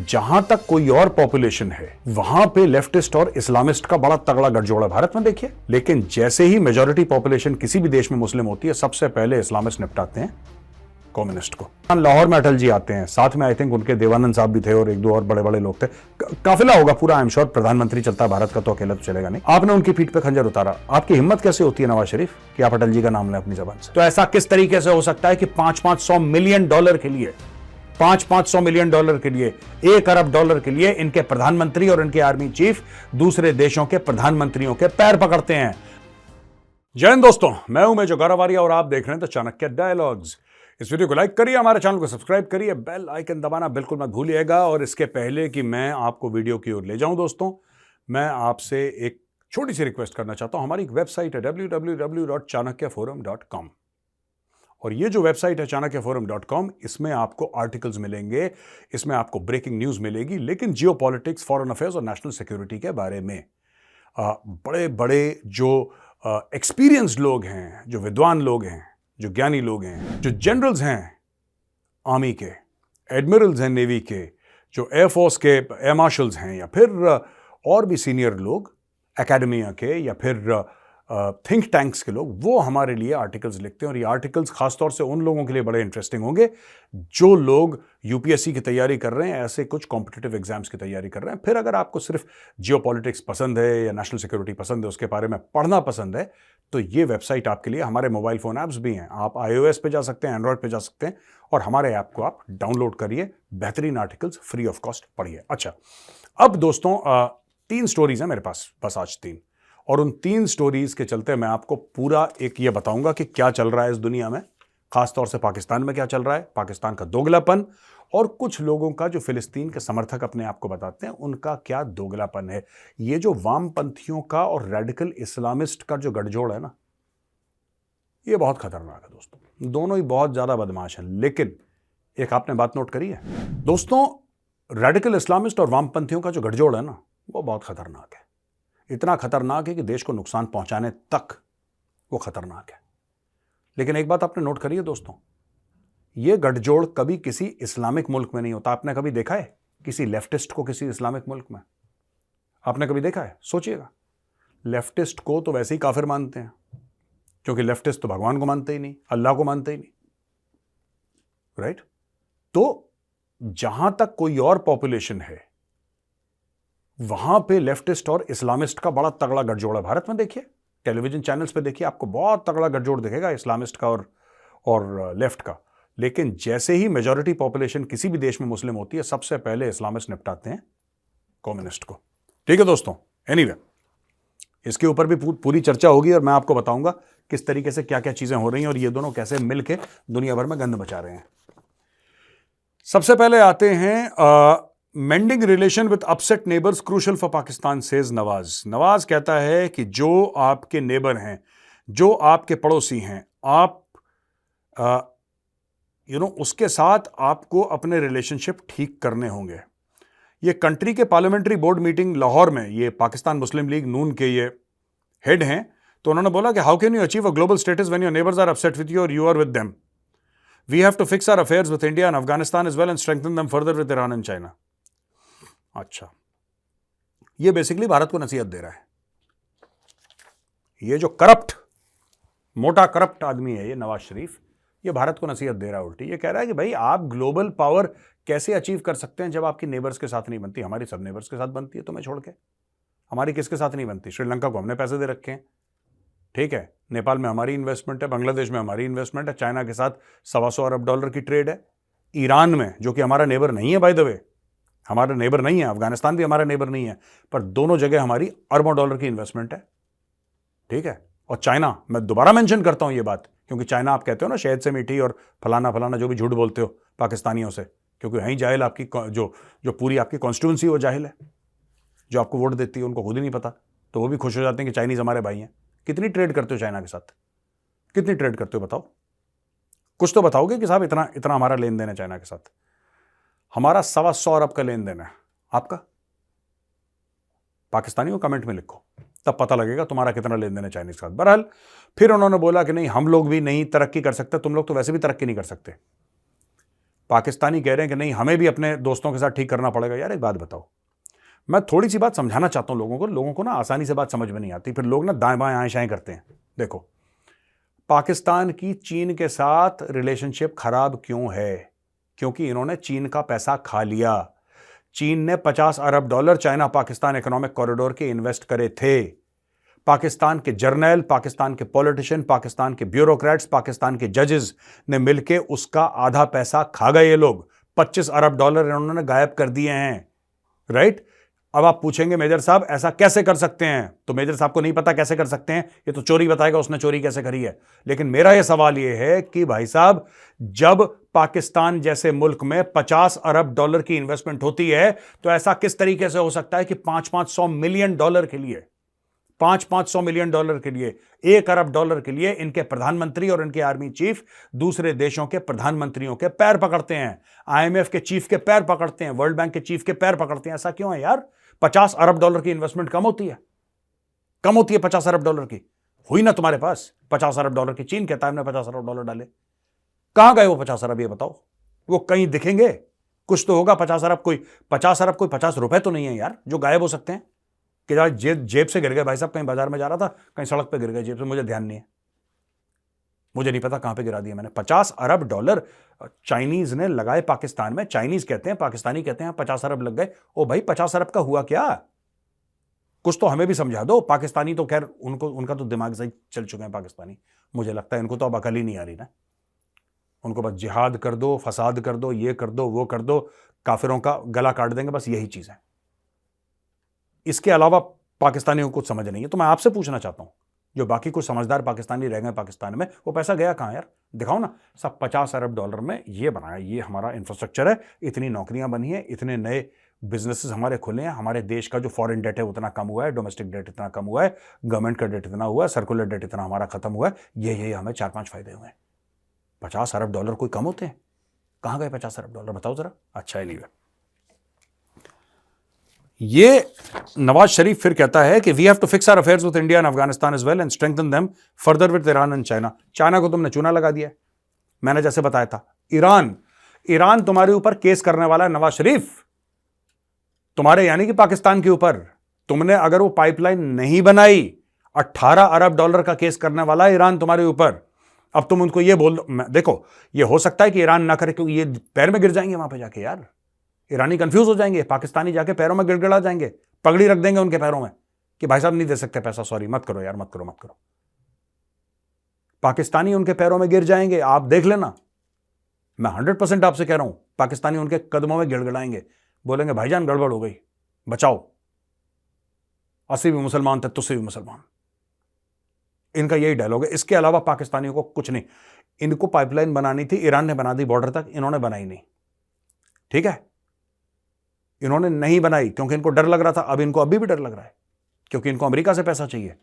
जहां तक कोई और पॉपुलेशन है वहां पे लेफ्टिस्ट और इस्लामिस्ट का बड़ा तगड़ा गठजोड़ है भारत में, देखिए। लेकिन जैसे ही मेजॉरिटी पॉपुलेशन किसी भी देश में मुस्लिम होती है, सबसे पहले इस्लामिस्ट निपटाते हैं कम्युनिस्ट को। लाहौर में अटल जी आते हैं, साथ में आई थिंक उनके देवानंद साहब भी थे और एक दो और बड़े बड़े लोग थे। काफिला होगा पूरा, आई एम श्योर। प्रधानमंत्री चलता है भारत का तो अकेला तो चलेगा नहीं। आपने उनकी पीठ पे खंजर उतारा। आपकी हिम्मत कैसे होती है नवाज शरीफ कि आप अटल जी का नाम लें अपनी जबान से? तो ऐसा किस तरीके से हो सकता है कि 500 मिलियन डॉलर के लिए 500 मिलियन डॉलर के लिए, 1 अरब डॉलर के लिए इनके प्रधानमंत्री और इनके आर्मी चीफ दूसरे देशों के प्रधानमंत्रियों के पैर पकड़ते हैं? जय हिंद दोस्तों, मैं हूं मेजर गौरवारिया और आप देख रहे हैं द चाणक्य डायलॉग्स। इस वीडियो को लाइक करिए, हमारे चैनल को सब्सक्राइब करिए, बेल आइकन दबाना बिल्कुल मत भूलिएगा। और इसके पहले कि मैं आपको वीडियो की ओर ले जाऊं दोस्तों, मैं आपसे एक छोटी सी रिक्वेस्ट करना चाहता हूं। हमारी एक वेबसाइट है www.chanakyaforum.com और ये जो वेबसाइट है chanakyaforum.com, इसमें आपको आर्टिकल्स मिलेंगे, इसमें आपको ब्रेकिंग न्यूज मिलेगी, लेकिन जियोपॉलिटिक्स, फॉरेन अफेयर्स और नेशनल सिक्योरिटी के बारे में बड़े बड़े जो एक्सपीरियंस्ड लोग हैं, जो विद्वान लोग हैं, जो ज्ञानी लोग हैं, जो जनरल्स हैं आर्मी के, एडमिरल्स हैं नेवी के, जो एयरफोर्स के एयर मार्शल्स हैं, या फिर और भी सीनियर लोग एकेडमिया के या फिर थिंक टैंक्स के लोग, वो हमारे लिए आर्टिकल्स लिखते हैं। और ये आर्टिकल्स खासतौर से उन लोगों के लिए बड़े इंटरेस्टिंग होंगे जो लोग यूपीएससी की तैयारी कर रहे हैं, ऐसे कुछ कॉम्पिटिटिव एग्जाम्स की तैयारी कर रहे हैं। फिर अगर आपको सिर्फ जियोपॉलिटिक्स पसंद है या नेशनल सिक्योरिटी पसंद है, उसके बारे में पढ़ना पसंद है, तो ये वेबसाइट आपके लिए। हमारे मोबाइल फोन ऐप्स भी हैं, आप iOS पे जा सकते हैं, एंड्रॉयड पे जा सकते हैं, और हमारे ऐप को आप डाउनलोड करिए, बेहतरीन आर्टिकल्स फ्री ऑफ कॉस्ट पढ़िए। अच्छा, अब दोस्तों 3 स्टोरीज हैं मेरे पास, बस आज 3, और उन 3 स्टोरीज के चलते मैं आपको पूरा एक ये बताऊंगा कि क्या चल रहा है इस दुनिया में, खासतौर से पाकिस्तान में क्या चल रहा है, पाकिस्तान का दोगलापन, और कुछ लोगों का जो फिलिस्तीन के समर्थक अपने आप को बताते हैं उनका क्या दोगलापन है। ये जो वामपंथियों का और रेडिकल इस्लामिस्ट का जो गठजोड़ है ना, ये बहुत खतरनाक है दोस्तों। दोनों ही बहुत ज्यादा बदमाश हैं, लेकिन एक आपने बात नोट करी है दोस्तों, रेडिकल इस्लामिस्ट और वामपंथियों का जो गठजोड़ है ना, वो बहुत खतरनाक है। इतना खतरनाक है कि देश को नुकसान पहुंचाने तक वो खतरनाक है। लेकिन एक बात आपने नोट करी है दोस्तों, ये गठजोड़ कभी किसी इस्लामिक मुल्क में नहीं होता। आपने कभी देखा है किसी लेफ्टिस्ट को किसी इस्लामिक मुल्क में? आपने कभी देखा है? सोचिएगा। लेफ्टिस्ट को तो वैसे ही काफिर मानते हैं, क्योंकि लेफ्टिस्ट तो भगवान को मानते ही नहीं, अल्लाह को मानते ही नहीं, राइट? तो जहां तक कोई और पॉपुलेशन है वहां पे लेफ्टिस्ट और इस्लामिस्ट का बड़ा तगड़ा गठजोड़ है भारत में। देखिए, टेलीविजन चैनल्स पे देखिए, आपको बहुत तगड़ा गठजोड़ दिखेगा इस्लामिस्ट का और लेफ्ट का। लेकिन जैसे ही मेजॉरिटी पॉपुलेशन किसी भी देश में मुस्लिम होती है, सबसे पहले इस्लामिस्ट निपटाते हैं कम्युनिस्ट को। ठीक है दोस्तों, एनीवे, इसके ऊपर भी पूरी चर्चा होगी और मैं आपको बताऊंगा किस तरीके से क्या क्या चीजें हो रही हैं और ये दोनों कैसे मिलकर दुनिया भर में गंद मचा रहे हैं। सबसे पहले आते हैं mending relation with upset neighbours crucial for Pakistan, says Nawaz. Nawaz कहता है कि जो आपके नेबर हैं, जो आपके पड़ोसी हैं, आप उसके साथ आपको अपने रिलेशनशिप ठीक करने होंगे। ये कंट्री के पार्लियामेंट्री बोर्ड मीटिंग लाहौर में, ये पाकिस्तान मुस्लिम लीग नून के ये हेड हैं, तो उन्होंने बोला कि how can you achieve a global status when your neighbours are upset with you और you are with them? We have to fix our affairs with India and Afghanistan as well and strengthen them further with Iran and China. अच्छा, ये basically Bharat को नसीहत दे रहा है। ये जो corrupt, मोटा करप्ट आदमी है ये नवाज शरीफ, ये भारत को नसीहत दे रहा है उल्टी। ये कह रहा है कि भाई आप ग्लोबल पावर कैसे अचीव कर सकते हैं जब आपकी नेबर्स के साथ नहीं बनती? हमारी सब नेबर्स के साथ बनती है, तुम्हें छोड़ के। हमारी किसके साथ नहीं बनती? श्रीलंका को हमने पैसे दे रखे हैं, ठीक है, नेपाल में हमारी इन्वेस्टमेंट है, बांग्लादेश में हमारी इन्वेस्टमेंट है, चाइना के साथ $125 अरब की ट्रेड है, ईरान में, जो कि हमारा नेबर नहीं है बाय द वे, हमारा नेबर नहीं है, अफगानिस्तान भी हमारा नेबर नहीं है, पर दोनों जगह हमारी अरबों डॉलर की इन्वेस्टमेंट है, ठीक है। और चाइना, मैं दोबारा मेंशन करता हूं ये बात, क्योंकि चाइना आप कहते हो ना शहद से मीठी और फलाना फलाना जो भी झूठ बोलते हो पाकिस्तानियों से, क्योंकि यहीं जाहिल आपकी जो पूरी आपकी कॉन्स्टिट्यूंसी वो जाहिल है, जो आपको वोट देती है उनको खुद ही नहीं पता, तो वो भी खुश हो जाते हैं कि चाइनीज हमारे भाई हैं। कितनी ट्रेड करते हो चाइना के साथ? कितनी ट्रेड करते हो बताओ? कुछ तो बताओगे कि साहब इतना इतना हमारा लेन देन है चाइना के साथ। हमारा $125 अरब का लेन देन है, आपका? पाकिस्तानियों कमेंट में लिखो, तब पता लगेगा तुम्हारा कितना लेन देन है चाइनीज के साथ। बहरहाल फिर उन्होंने बोला कि नहीं, हम लोग भी नहीं तरक्की कर सकते, तुम लोग तो वैसे भी तरक्की नहीं कर सकते। पाकिस्तानी कह रहे हैं कि नहीं हमें भी अपने दोस्तों के साथ ठीक करना पड़ेगा। यार एक बात बताओ, मैं थोड़ी सी बात समझाना चाहता हूं लोगों को ना आसानी से बात समझ में नहीं आती, फिर लोग ना दाएं बाएं आएं शाएं करते हैं। देखो, पाकिस्तान की चीन के साथ रिलेशनशिप खराब क्यों है? क्योंकि इन्होंने चीन का पैसा खा लिया। चीन ने 50 अरब dollar China Pakistan economic corridor के इन्वेस्ट करे थे। पाकिस्तान के जर्नल, पाकिस्तान के पॉलिटिशियन, पाकिस्तान के ब्यूरोक्रेट्स, पाकिस्तान के जजेस ने मिलकर उसका आधा पैसा खा गए। ये लोग 25 अरब डॉलर इन्होंने गायब कर दिए हैं। राइट? अब आप पूछेंगे मेजर साहब ऐसा कैसे कर सकते हैं? तो मेजर साहब को नहीं पता कैसे कर सकते हैं, ये तो चोरी बताएगा उसने चोरी कैसे करी है। लेकिन मेरा यह सवाल यह है कि भाई साहब, जब पाकिस्तान जैसे मुल्क में 50 अरब डॉलर की इन्वेस्टमेंट होती है तो ऐसा किस तरीके से हो सकता है कि 500 मिलियन डॉलर के लिए, 500 मिलियन डॉलर के लिए, 1 अरब डॉलर के लिए इनके प्रधानमंत्री और इनके आर्मी चीफ दूसरे देशों के प्रधानमंत्रियों के पैर पकड़ते हैं, आईएमएफ के चीफ के पैर पकड़ते हैं, वर्ल्ड बैंक के चीफ के पैर पकड़ते हैं? ऐसा क्यों है यार? 50 अरब डॉलर की इन्वेस्टमेंट कम होती है? कम होती है 50 अरब डॉलर की? हुई ना तुम्हारे पास 50 अरब डॉलर की। चीन कहता है हमने 50 अरब डॉलर डाले। कहां गए वो 50 अरब? ये बताओ, वो कहीं दिखेंगे? कुछ तो होगा 50 अरब। कोई 50 अरब कोई 50 रुपए तो नहीं है यार जो गायब हो सकते हैं कि यार जेब से गिर गए। भाई साहब कहीं बाजार में जा रहा था, कहीं सड़क पे गिर गए जेब से, मुझे ध्यान नहीं है, मुझे नहीं पता कहां पे गिरा दिया मैंने। 50 अरब डॉलर चाइनीज ने लगाए पाकिस्तान में। चाइनीज कहते हैं, पाकिस्तानी कहते हैं 50 अरब लग गए। ओ भाई 50 अरब का हुआ क्या? कुछ तो हमें भी समझा दो। पाकिस्तानी तो खैर उनका तो दिमाग सही चल चुके हैं पाकिस्तानी। मुझे लगता है इनको तो अब अकल ही नहीं आ रही ना। उनको बस जिहाद कर दो, फसाद कर दो, ये कर दो, वो कर दो, काफिरों का गला काट देंगे, बस यही चीज है। इसके अलावा पाकिस्तानियों को कुछ समझ नहीं है। तो मैं आपसे पूछना चाहता हूं, जो बाकी कुछ समझदार पाकिस्तानी रह गए पाकिस्तान में, वो पैसा गया कहां यार? दिखाओ ना। सब 50 अरब डॉलर में ये बनाया, ये हमारा इंफ्रास्ट्रक्चर है, इतनी नौकरियां बनी है, इतने नए बिजनेसेस हमारे खुले हैं, हमारे देश का जो फॉरेन डेट है उतना कम हुआ है, डोमेस्टिक डेट इतना कम हुआ है, गवर्नमेंट का डेट इतना हुआ है, सर्कुलर डेट इतना हमारा खत्म हुआ है, ये हमें 4-5 फायदे हुए हैं। 50 अरब डॉलर कोई कम होते हैं? कहां गए 50 अरब डॉलर? बताओ जरा। अच्छा, एनीवे, ये नवाज शरीफ फिर कहता है कि we have to fix our affairs with India and Afghanistan as well and strengthen them further with Iran and China. China को तुमने चूना लगा दिया, मैंने जैसे बताया था। ईरान तुम्हारे ऊपर केस करने वाला है नवाज शरीफ, तुम्हारे यानी कि पाकिस्तान के ऊपर। तुमने अगर वो पाइपलाइन नहीं बनाई, 18 अरब डॉलर का केस करने वाला है ईरान तुम्हारे ऊपर। अब तुम उनको ये बोल दो, देखो ये हो सकता है कि ईरान ना करे क्योंकि ये पैर में गिर जाएंगे वहां पे जाके यार। ईरानी कंफ्यूज हो जाएंगे, पाकिस्तानी जाके पैरों में गिड़गिड़ा जाएंगे, पगड़ी रख देंगे उनके पैरों में कि भाई साहब नहीं दे सकते पैसा, सॉरी, मत करो यार, मत करो। पाकिस्तानी उनके पैरों में गिर जाएंगे, आप देख लेना। मैं 100% आपसे कह रहा हूं, पाकिस्तानी उनके कदमों में गिड़गिड़ाएंगे, बोलेंगे भाईजान गड़बड़ हो गई, बचाओ, असली भी मुसलमान थे, तुझसे भी मुसलमान। इनका यही डायलॉग है। इसके अलावा पाकिस्तानियों को कुछ नहीं। इनको पाइपलाइन बनानी थी, ईरान ने बना दी बॉर्डर तक, इन्होंने बनाई नहीं। ठीक है, इन्होंने नहीं बनाई क्योंकि इनको डर लग रहा था। अब इनको अभी भी डर लग रहा है क्योंकि इनको अमेरिका से पैसा चाहिए।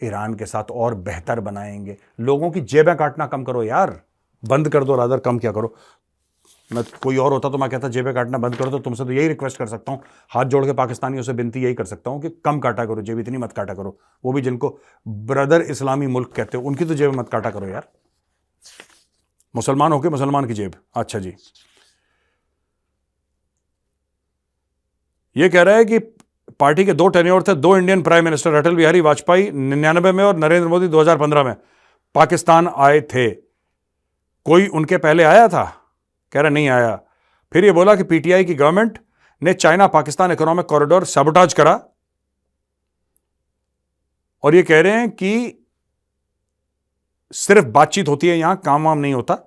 ईरान के साथ और बेहतर बनाएंगे। लोगों की जेबें काटना कम करो यार, बंद कर दो, रादर कम क्या करो। मैं कोई और होता तो मैं कहता जेबें काटना बंद कर दो। तुमसे तो यही रिक्वेस्ट कर सकता हूं, हाथ जोड़ के पाकिस्तानियों से विनती यही कर सकता हूं कि कम काटा करो जेब, इतनी मत काटा करो। वो भी जिनको ब्रदर इस्लामी मुल्क कहते हो, उनकी तो जेब मत काटा करो यार। मुसलमान होके मुसलमान की जेब। अच्छा जी, ये कह रहा है कि पार्टी के 2 टेन्योर थे, 2 Indian prime minister, Atal Bihari Vajpayee 99 में और नरेंद्र मोदी 2015 में पाकिस्तान आए थे। कोई उनके पहले आया था? कह रहा नहीं आया। फिर ये बोला कि पीटीआई की गवर्नमेंट ने China Pakistan economic corridor sabotage करा, और ये कह रहे हैं कि सिर्फ बातचीत होती है यहां, काम वाम नहीं होता।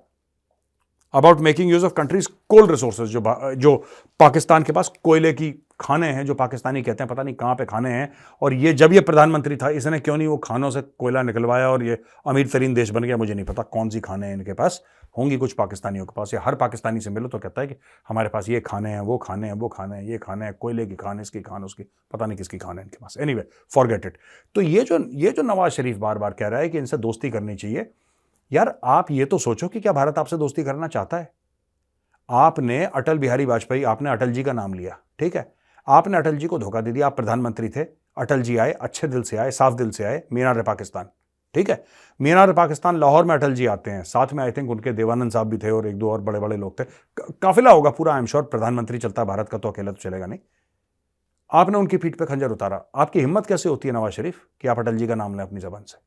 About making use of countries coal resources, जो पाकिस्तान के पास कोयले की खाने हैं, जो पाकिस्तानी कहते हैं पता नहीं कहां पे खाने हैं। और ये जब ये प्रधानमंत्री था, इसने क्यों नहीं वो खानों से कोयला निकलवाया और ये अमीर तरीन देश बन गया। मुझे नहीं पता कौन सी खाने हैं इनके पास, होंगी कुछ पाकिस्तानियों के पास। या हर पाकिस्तानी से मिलो तो कहता है कि हमारे पास ये खाने हैं, वो खाने हैं, वो खाने हैं, ये खाने हैं, कोयले की खान, इसकी खान, उसकी पता नहीं किसकी खान है इनके पास। Anyway, forget it. तो ये जो नवाज शरीफ बार बार कह रहा है कि इनसे दोस्ती करनी चाहिए, यार आप ये तो सोचो कि क्या भारत आपसे दोस्ती करना चाहता है? आपने अटल बिहारी वाजपेयी, आपने अटल जी का नाम लिया, ठीक है, आपने अटल जी को धोखा दे दिया। आप प्रधानमंत्री थे, अटल जी आए, अच्छे दिल से आए, साफ दिल से आए, मीनार पाकिस्तान, ठीक है। मीनार पाकिस्तान लाहौर में अटल जी आते हैं, साथ में आई थिंक उनके देवानंद साहब भी थे और एक दो और बड़े बड़े लोग थे, काफिला होगा पूरा, आई एम श्योर। प्रधानमंत्री चलता है भारत का तो अकेला तो चलेगा नहीं। आपने उनकी पीठ पे खंजर उतारा। आपकी हिम्मत कैसे होती है नवाज शरीफ कि आप अटल जी का नाम लें अपनी जबान से?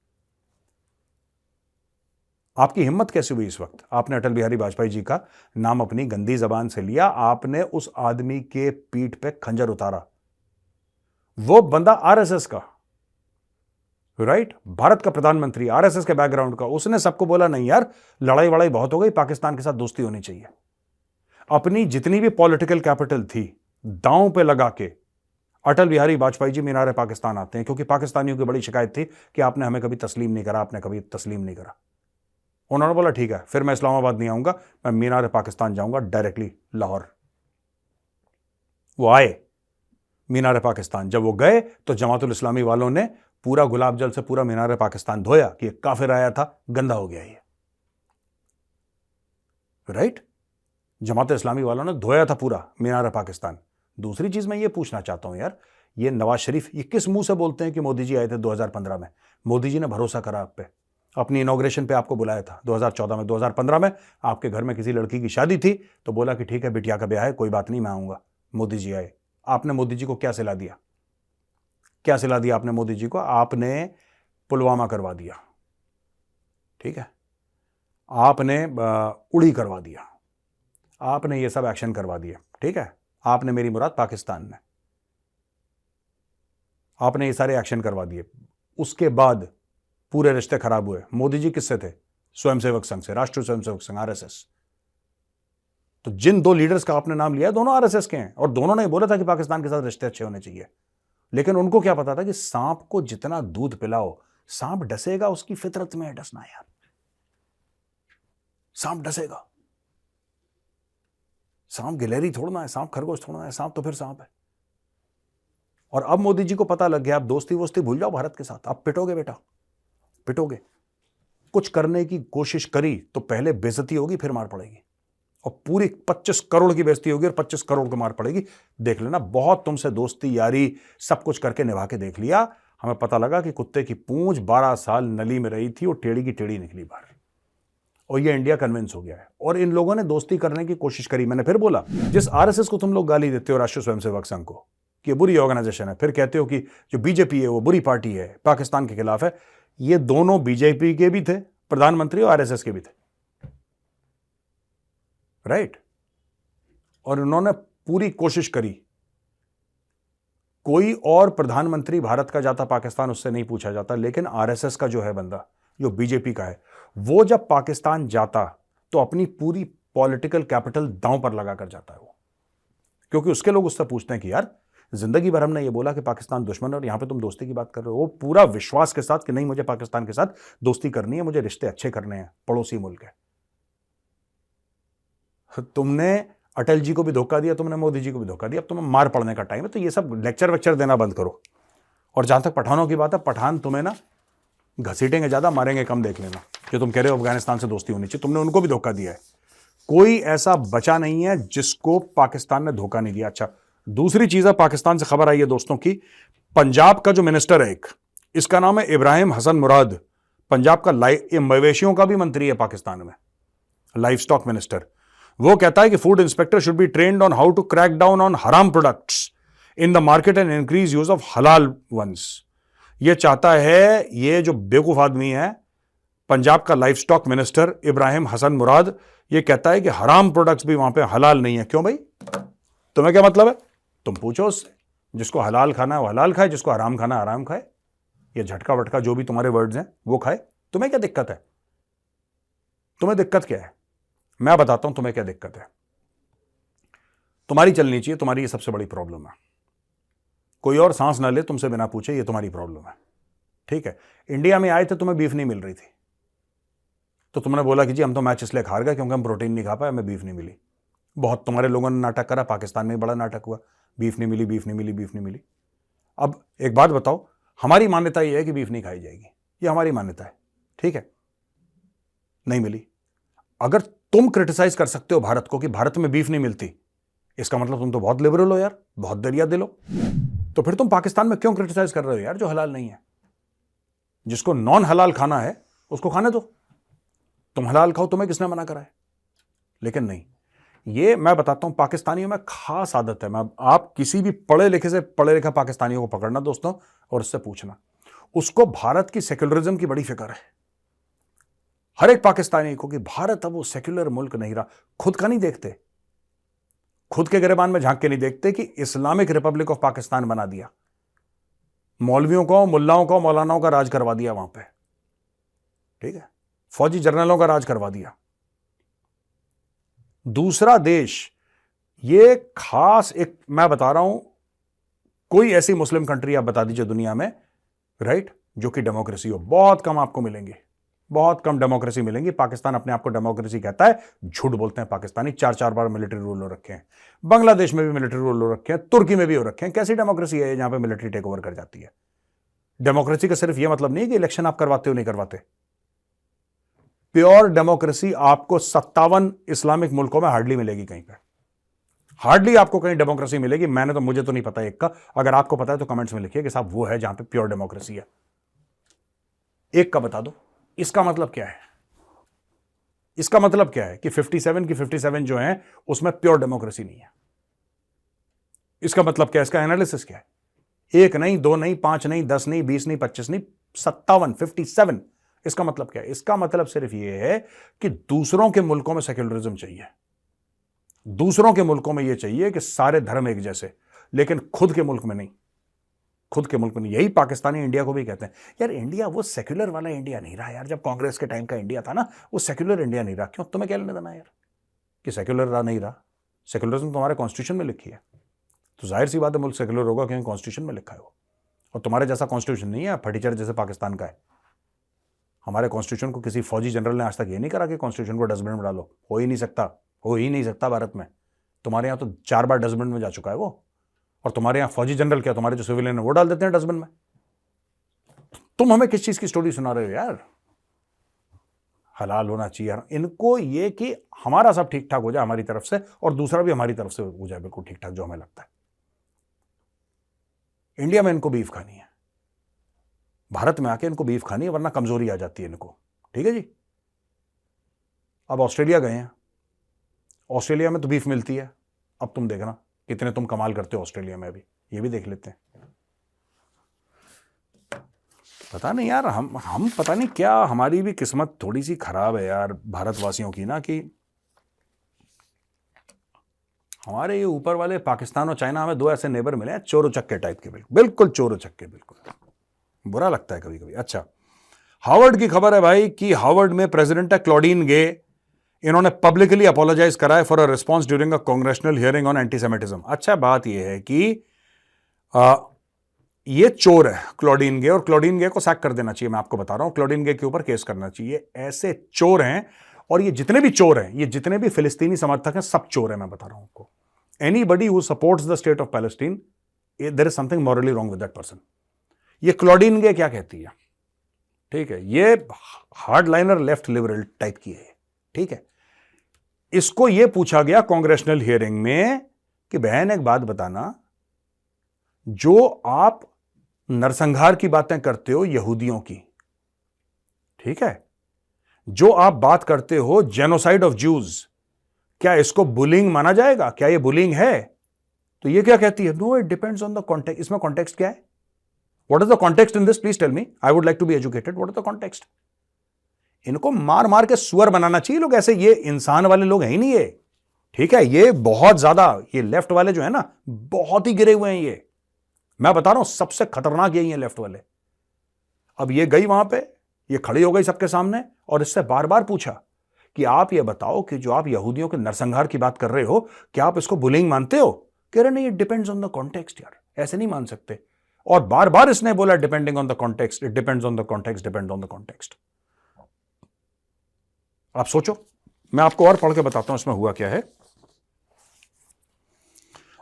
आपकी हिम्मत कैसे हुई इस वक्त? आपने अटल बिहारी वाजपेयी जी का नाम अपनी गंदी जबान से लिया, आपने उस आदमी के पीठ पे खंजर उतारा। वो बंदा आरएसएस का, राइट, भारत का प्रधानमंत्री, आरएसएस के बैकग्राउंड का, उसने सबको बोला नहीं यार लड़ाई वड़ाई बहुत हो गई, पाकिस्तान के साथ दोस्ती होनी चाहिए। अपनी जितनी भी पॉलिटिकल कैपिटल थी दांव पे लगा के अटल बिहारी वाजपेयी जी मीनार पाकिस्तान आते हैं, क्योंकि पाकिस्तानियों की बड़ी शिकायत थी कि आपने हमें कभी तस्लीम नहीं करा, आपने कभी तस्लीम नहीं करा। उन्होंने बोला ठीक है, फिर मैं इस्लामाबाद नहीं आऊंगा, मैं मीनार पाकिस्तान जाऊंगा डायरेक्टली लाहौर। वो आए मीनार पाकिस्तान, जब वो गए तो जमातुल इस्लामी वालों ने पूरा गुलाब जल से पूरा मीनार पाकिस्तान धोया कि एक काफिर आया था, गंदा हो गया ये, राइट। जमात इस्लामी वालों ने धोया था पूरा मीनार पाकिस्तान। दूसरी चीज मैं ये पूछना चाहता हूं यार, ये नवाज शरीफ ये किस मुंह से बोलते हैं कि मोदी जी आए थे 2015 में? मोदी जी ने भरोसा करा आप पे, अपनी इनॉग्रेशन पे आपको बुलाया था 2014 में। 2015 में आपके घर में किसी लड़की की शादी थी तो बोला कि ठीक है बिटिया का ब्याह है, कोई बात नहीं मैं आऊंगा। मोदी जी आए, आपने मोदी जी को क्या सिला दिया? क्या सिला दिया आपने मोदी जी को? आपने पुलवामा करवा दिया, ठीक है, आपने उड़ी करवा दिया, आपने ये सब एक्शन करवा दिए, ठीक है। आपने मेरी मुराद पाकिस्तान में, आपने ये सारे एक्शन करवा दिए। उसके बाद पूरे रिश्ते खराब हुए। मोदी जी किससे थे? स्वयंसेवक संघ से, राष्ट्रीय स्वयंसेवक संघ, आरएसएस। तो जिन दो लीडर्स का आपने नाम लिया दोनों आरएसएस के हैं, और दोनों ने बोला था कि पाकिस्तान के साथ रिश्ते अच्छे होने चाहिए। लेकिन उनको क्या पता था कि सांप को जितना दूध पिलाओ सांप डसेगा, उसकी फितरत में है डसना यार, सांप डसेगा। सांप गिलहरी थोड़ना है, सांप खरगोश थोड़ना है, सांप तो फिर सांप है। और अब मोदी जी को पता लग गया, आप दोस्ती वोस्ती भूल जाओ भारत के साथ, आप पिटोगे बेटा, पिटोगे। कुछ करने की कोशिश करी तो पहले बेइज्जती होगी फिर मार पड़ेगी, और पूरी 25 करोड़ की बेइज्जती होगी और 25 करोड़ को मार पड़ेगी। देख लेना, बहुत तुमसे दोस्ती यारी सब कुछ करके निभा के देख लिया, हमें पता लगा कि कुत्ते की पूंछ 12 साल नली में रही थी और टेढ़ी की टेढ़ी निकली बाहर, और ये इंडिया कन्विंस हो गया है। और इन लोगों ने दोस्ती करने की कोशिश करी। मैंने फिर बोला, जिस आरएसएस को तुम लोग गाली देते हो, राष्ट्रीय स्वयंसेवक संघ को, कि बुरी ऑर्गेनाइजेशन है, फिर कहते हो कि जो बीजेपी है वो बुरी पार्टी है, पाकिस्तान के खिलाफ है, ये दोनों बीजेपी के भी थे प्रधानमंत्री और आरएसएस के भी थे, राइट। और उन्होंने पूरी कोशिश करी, कोई और प्रधानमंत्री भारत का जाता पाकिस्तान उससे नहीं पूछा जाता, लेकिन आरएसएस का जो है बंदा, जो बीजेपी का है, वो जब पाकिस्तान जाता तो अपनी पूरी पॉलिटिकल कैपिटल दांव पर लगा कर जाता है वो, क्योंकि उसके लोग उससे पूछते हैं कि यार जिंदगी भर हमने ये बोला कि पाकिस्तान दुश्मन है और यहां पे तुम दोस्ती की बात कर रहे हो। वो पूरा विश्वास के साथ कि नहीं मुझे पाकिस्तान के साथ दोस्ती करनी है, मुझे रिश्ते अच्छे करने हैं, पड़ोसी मुल्क है। तुमने अटल जी को भी धोखा दिया, तुमने मोदी जी को भी धोखा दिया, अब तुम्हें मार पड़ने का टाइम है। तो ये सब लेक्चर वेक्चर देना बंद करो। और जहां तक पठानों की बात है, पठान तुम्हें ना घसीटेंगे ज्यादा, मारेंगे कम, देख लेना। जो तुम कह रहे हो अफगानिस्तान से दोस्ती होनी चाहिए, तुमने उनको भी धोखा दिया है। कोई ऐसा बचा नहीं है जिसको पाकिस्तान ने धोखा नहीं दिया। अच्छा, दूसरी चीज है, पाकिस्तान से खबर आई है दोस्तों की, पंजाब का जो मिनिस्टर है एक, इसका नाम है इब्राहिम हसन मुराद, पंजाब का मवेशियों का भी मंत्री है पाकिस्तान में, लाइफ स्टॉक मिनिस्टर। वो कहता है कि food inspector should be trained on how to crack down on haram products in the market and increase use of halal ones. ये चाहता है, ये जो बेवकूफ आदमी है पंजाब का livestock minister Ibrahim Hasan Murad, ये कहता है कि हराम प्रोडक्ट्स भी वहां पे हलाल नहीं है। क्यों भाई, तुम्हें क्या मतलब है? तुम पूछो उससे, जिसको हलाल खाना है वो हलाल खाए, जिसको हराम खाना है हराम खाए। ये झटका वटका जो भी तुम्हारे वर्ड्स हैं वो खाए। तुम्हें क्या दिक्कत है? तुम्हें दिक्कत क्या है? मैं बताता हूं तुम्हें क्या दिक्कत है। तुम्हारी चलनी चाहिए, तुम्हारी ये सबसे बड़ी प्रॉब्लम है। कोई और सांस ना ले तुमसे बिना पूछे, ये तुम्हारी प्रॉब्लम है, ठीक है। इंडिया में आए थे, तुम्हें बीफ नहीं मिल रही थी, तो तुमने बोला कि जी हम तो मैच इसलिए हार गए क्योंकि हम प्रोटीन नहीं खा पाए, हमें बीफ नहीं मिली। बहुत तुम्हारे लोगों ने नाटक करा, पाकिस्तान में बड़ा नाटक हुआ, बीफ नहीं मिली, बीफ नहीं मिली, बीफ नहीं मिली। अब एक बात बताओ, हमारी मान्यता यह है कि बीफ नहीं खाई जाएगी, ये हमारी मान्यता है, ठीक है, नहीं मिली। अगर तुम क्रिटिसाइज कर सकते हो भारत को कि भारत में बीफ नहीं मिलती, इसका मतलब तुम तो बहुत लिबरल हो यार, बहुत दरिया दिल हो। तो फिर तुम पाकिस्तान में क्यों क्रिटिसाइज कर रहे हो यार जो हलाल नहीं है? जिसको नॉन हलाल खाना है उसको खाने दो, तुम हलाल खाओ, तुम्हें किसने मना करा है? लेकिन नहीं, ये मैं बताता हूं पाकिस्तानियों में खास आदत है। मैं आप किसी भी पढ़े लिखे से पढ़े लिखा पाकिस्तानियों को पकड़ना दोस्तों और उससे पूछना, उसको भारत की सेक्युलरिज्म की बड़ी फिक्र है। हर एक पाकिस्तानी को कि भारत अब वो सेक्युलर मुल्क नहीं रहा। खुद का नहीं देखते, खुद के गिरेबान में झांक के नहीं देखते कि इस्लामिक रिपब्लिक ऑफ पाकिस्तान बना दिया, मौलवियों को, मुल्लाओं को, मौलानाओं का राज करवा दिया वहां पे, ठीक है, फौजी जर्नलों का राज करवा दिया। दूसरा देश, ये खास एक मैं बता रहा हूं, कोई ऐसी मुस्लिम कंट्री आप बता दीजिए दुनिया में, राइट, जो कि डेमोक्रेसी हो, बहुत कम आपको मिलेंगे, बहुत कम डेमोक्रेसी मिलेंगी। पाकिस्तान अपने आप को डेमोक्रेसी कहता है, झूठ बोलते हैं पाकिस्तानी। 4-4 बार मिलिट्री रूल हो रखे हैं, बांग्लादेश में भी मिलिट्री रूल हो रखे हैं, तुर्की में भी हो रखे हैं। कैसी डेमोक्रेसी है जहां पे मिलिट्री टेक ओवर कर जाती है? डेमोक्रेसी का सिर्फ यह मतलब नहीं है कि इलेक्शन आप करवाते हो नहीं करवाते। प्योर डेमोक्रेसी आपको 57 इस्लामिक मुल्कों में हार्डली मिलेगी, कहीं पे हार्डली आपको कहीं डेमोक्रेसी मिलेगी। मैंने तो, मुझे तो नहीं पता एक का, अगर आपको पता है तो कमेंट्स में लिखिए कि साहब वो है जहां पे प्योर डेमोक्रेसी है। एक का बता दो। इसका मतलब क्या है? इसका मतलब क्या है कि 57 की 57 जो है उसमें प्योर डेमोक्रेसी नहीं है। इसका मतलब क्या है? इसका एनालिसिस क्या है? 1 नहीं, 2 नहीं, 5 नहीं, 10 नहीं, 20 नहीं, 25 नहीं, 57, 57। इसका मतलब क्या है? इसका मतलब सिर्फ यह है कि दूसरों के मुल्कों में सेक्युलरिज्म चाहिए, दूसरों के मुल्कों में यह चाहिए कि सारे धर्म एक जैसे, लेकिन खुद के मुल्क में नहीं, खुद के मुल्क में नहीं। यही पाकिस्तानी इंडिया को भी कहते हैं, यार इंडिया वो सेक्युलर वाला इंडिया नहीं रहा यार, जब कांग्रेस के टाइम का इंडिया था ना, वो सेक्युलर इंडिया नहीं रहा। क्यों? तुम्हें क्या लेना देना यार कि सेक्युलर रहा नहीं रहा? सेक्युलरिज्म तुम्हारे कॉन्स्टिट्यूशन में लिखी है, तो जाहिर सी बात है मुल्क सेक्युलर होगा क्योंकि कॉन्स्टिट्यूशन में लिखा है वो। और तुम्हारे जैसा कॉन्स्टिट्यूशन नहीं है फटीचर जैसे पाकिस्तान का है। हमारे कॉन्स्टिट्यूशन को किसी फौजी जनरल ने आज तक ये नहीं करा कि कॉन्स्टिट्यूशन को डस्टबिन में डालो। हो ही नहीं सकता, हो ही नहीं सकता भारत में। तुम्हारे यहाँ तो 4 बार डस्टबिन में जा चुका है वो, और तुम्हारे यहां फौजी जनरल क्या, तुम्हारे जो सिविलियन है वो डाल देते हैं डस्टबिन में। तुम हमें किस चीज की स्टोरी सुना रहे हो यार? हलाल होना चाहिए यार। इनको ये कि हमारा सब ठीक ठाक हो जाए हमारी तरफ से, और दूसरा भी हमारी तरफ से हो जाए बिल्कुल ठीक ठाक, जो हमें लगता है। इंडिया में इनको बीफ खानी है, भारत में आके इनको बीफ खानी है, वरना कमजोरी आ जाती है इनको। ठीक है जी। अब ऑस्ट्रेलिया गए हैं, ऑस्ट्रेलिया में तो बीफ मिलती है। अब तुम देखना कितने तुम कमाल करते हो ऑस्ट्रेलिया में, अभी ये भी देख लेते हैं। पता नहीं यार, हम पता नहीं क्या, हमारी भी किस्मत थोड़ी सी खराब है यार भारतवासियों की ना, कि हमारे ये ऊपर वाले पाकिस्तान और चाइना, हमें 2 ऐसे नेबर मिले हैं चोरो चक्के टाइप के, बिल्कुल चोरो चक्के, बिल्कुल बुरा लगता है कभी कभी। अच्छा, हार्वर्ड की खबर है भाई कि हार्वर्ड में प्रेसिडेंट है क्लॉडीन गे, इन्होंने पब्लिकली अपोलोजाइज करा है for a response during a congressional hearing on antisemitism. अच्छा, बात यह है कि ये चोर है क्लॉडीन गे, और क्लॉडीन गे को सैक कर देना चाहिए। मैं आपको बता रहा हूं, क्लॉडीन गे के ऊपर केस करना चाहिए। ऐसे चोर हैं, और ये जितने भी चोर हैं, ये जितने भी फिलिस्तीनी समर्थक हैं, सब चोर हैं। मैं बता रहा हूं आपको, anybody who supports the state of Palestine, there is something morally wrong with that person. ये क्लॉडीन गे क्या कहती है? ठीक है, ये हार्डलाइनर लेफ्ट लिबरल टाइप की है, ठीक है। इसको यह पूछा गया कांग्रेशनल हियरिंग में कि बहन एक बात बताना, जो आप नरसंहार की बातें करते हो यहूदियों की, ठीक है, जो आप बात करते हो जेनोसाइड ऑफ ज्यूज, क्या इसको बुलिंग माना जाएगा? क्या ये बुलिंग है? तो ये क्या कहती है? No, it depends on the context. इसमें कॉन्टेक्स्ट क्या है? What is the context in this? Please tell me, I would like to be educated. What is the context? इनको मार मार के सुअर बनाना चाहिए लोग, ऐसे ये इंसान वाले लोग हैं ही नहीं ये, ठीक है। ये बहुत ज्यादा, ये लेफ्ट वाले जो है ना, बहुत ही गिरे हुए हैं ये। मैं बता रहा हूं, सबसे खतरनाक यही है लेफ्ट वाले। अब ये गई वहां पे, ये खड़ी हो गई सबके सामने, और इससे बार बार पूछा कि आप ये बताओ कि जो आप यहूदियों के नरसंहार की बात कर रहे हो, क्या आप इसको बुलिंग मानते हो? कह रहे नहीं, it depends on the context. यार ऐसे नहीं मान सकते। और बार बार इसने बोला depending on the context, it depends on the context, depend on the context. आप सोचो, मैं आपको और पढ़ के बताता हूं इसमें हुआ क्या है।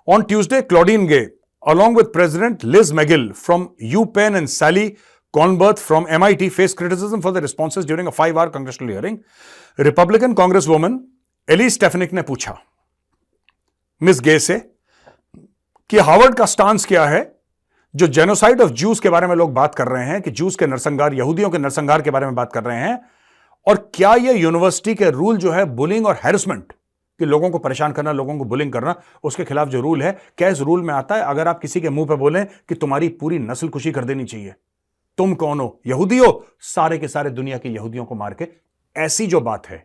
On Tuesday, Claudine Gay along with President Liz Magill from UPenn and Sally Kornberth from MIT faced criticism for their responses during a 5-hour congressional hearing. Republican Congresswoman Elise Stefanik ने पूछा मिस गे से कि Harvard का stance क्या है जो genocide of Jews के बारे में लोग बात कर रहे हैं कि ज्यूज के नरसंहार, यहूदियों के नरसंहार के बारे में बात कर रहे हैं, और क्या यह यूनिवर्सिटी के रूल जो है बुलिंग और हैरेसमेंट, कि लोगों को परेशान करना, लोगों को बुलिंग करना, उसके खिलाफ जो रूल है, क्या इस रूल में आता है अगर आप किसी के मुंह पे बोलें कि तुम्हारी पूरी नस्ल खुशी कर देनी चाहिए, तुम कौन हो, यहूदी हो, सारे के सारे दुनिया के यहूदियों को मार के, ऐसी जो बात है,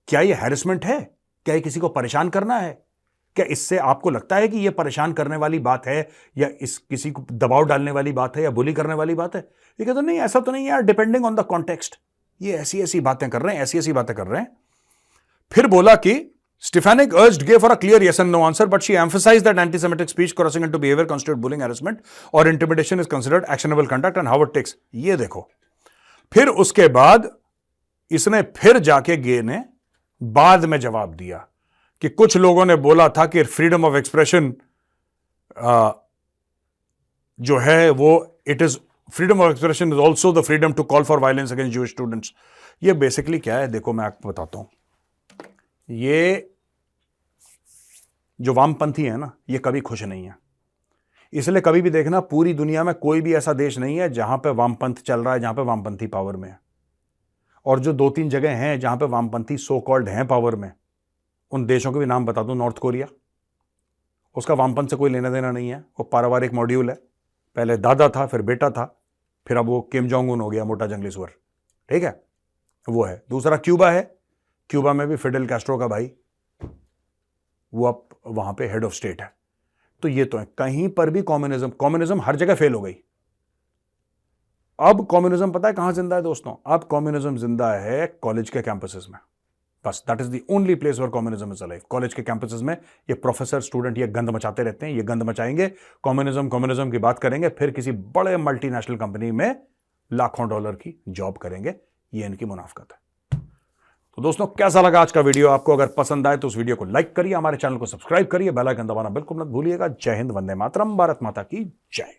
क्या यह हैरेसमेंट है? क्या यह किसी को परेशान करना है? क्या इससे आपको लगता है कि यह परेशान करने वाली बात है, या इस किसी को दबाव डालने वाली बात है, या बुली करने वाली बात है? ये कहते नहीं, ऐसा तो नहीं यार, डिपेंडिंग ऑन द कॉन्टेक्स्ट, ये ऐसी ऐसी बातें कर रहे हैं, ऐसी ऐसी बातें कर रहे हैं। फिर बोला कि Stefanik urged gave for a clear yes and no answer, but she emphasized that anti-Semitic speech crossing into behavior constitute bullying, harassment or intimidation is considered actionable conduct and how it takes. ये देखो, फिर उसके बाद इसने फिर जाके गे ने बाद में जवाब दिया कि कुछ लोगों ने बोला था कि फ्रीडम ऑफ एक्सप्रेशन जो है वो it is freedom of expression is also the freedom to call for violence against Jewish students. ये बेसिकली क्या है, देखो मैं आपको बताता हूं। ये जो वामपंथी है ना, ये कभी खुश नहीं है। इसलिए कभी भी देखना, पूरी दुनिया में कोई भी ऐसा देश नहीं है जहां पे वामपंथ चल रहा है, जहां पे वामपंथी पावर में है। और जो 2-3 जगह हैं जहां पे वामपंथी सो कॉल्ड हैं पावर में, उन देशों के भी नाम बता दूं। नॉर्थ कोरिया, उसका वामपंथ से कोई लेना देना नहीं है, वो पारिवारिक मॉड्यूल है। पहले दादा था, फिर बेटा था, फिर अब वो किम जोंग उन हो गया, मोटा जंगली सुअर, ठीक है, वो है। दूसरा क्यूबा है, क्यूबा में भी फिडेल कैस्ट्रो का भाई, वो अब वहां पे हेड ऑफ स्टेट है। तो ये तो है, कहीं पर भी कम्युनिज्म हर जगह फेल हो गई। अब कम्युनिज्म पता है कहां जिंदा है दोस्तों? अब कम्युनिज्म जिंदा है कॉलेज के कैंपसेस में, बस। That is the only place where communism is alive. College के कैंपसेस में ये प्रोफेसर स्टूडेंट ये गंद मचाते रहते हैं, ये गंद मचाएंगे, कम्युनिज्म की बात करेंगे, फिर किसी बड़े मल्टीनेशनल कंपनी में लाखों डॉलर की जॉब करेंगे। ये इनकी मुनाफकत है। तो दोस्तों, कैसा लगा आज का वीडियो? आपको अगर पसंद आए तो उस वीडियो को लाइक करिए, हमारे चैनल को सब्सक्राइब करिए, बेल आइकन दबाना बिल्कुल मत भूलिएगा। जय हिंद, वंदे मातरम, भारत माता की जय।